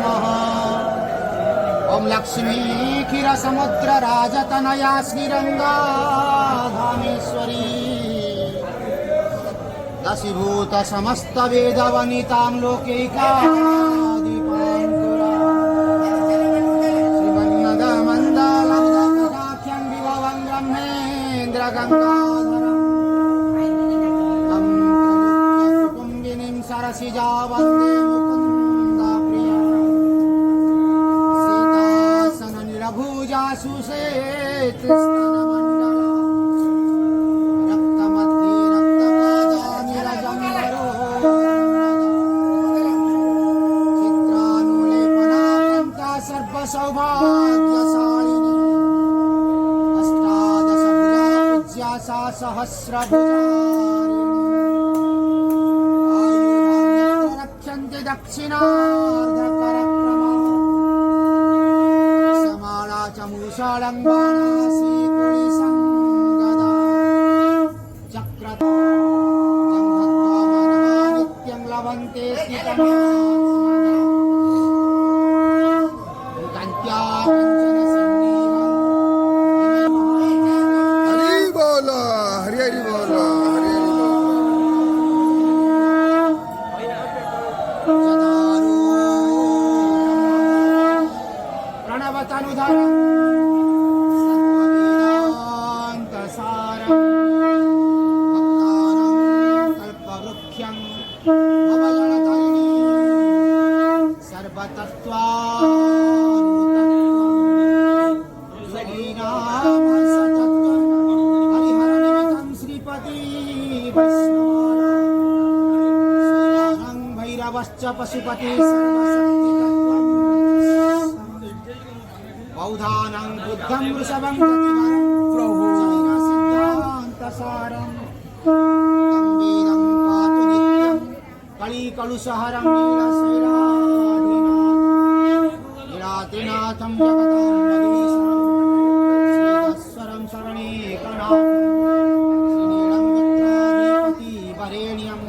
नमः। ओम लक्ष्मी क्षीर समुद्र राजतनया श्रीरंगा धामेश्वरी दशीभूत समस्त वेद वनितां लोकैका श्रीमन्नदमण्डलमुदकटाख्यं विभवं ब्रह्मेन्द्र गंगाधरं कुटुम्बिनीं सरसिजा वन्दे मुकुन्द प्रिया सीतासन निरभुजा सुषेत सौभाग्यशालिनी अष्टादशभुजा पूज्या सा सहस्रभुजारिणी रक्षन्ति दक्षिणार्धकरक्रमा समाला च मूषालम्बाना सीकुलिसङ्गदा चक्रता जङ्घत्वा नित्यं लभन्ते स्थितमा पशुपति बौधानं बुद्धं वृषभं सिद्धान्तसारं वेदं पातु नित्यं कलिकलुषहरं नीलाद्रिनाथं जगतां श्रीधस्वरं शरणेकनाथं श्रीनीलं मित्राधिपति वरेण्यं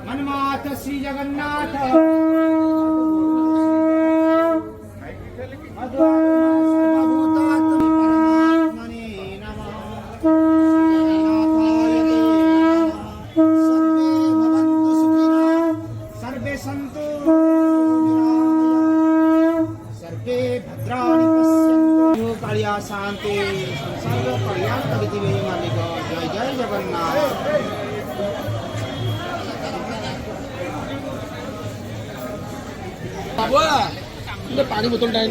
मन्माथ श्री जगन्नाथ परमात्मने नमः। सर्वे भवन्तु सुखिनः सर्वे सन्तु सर्वे भद्राणि पश्यन्तु कालिया शान्ति सर्व कल्याण कवितिवे मालिक जय जय जगन्नाथ। बाबा पानी बोतल डाइन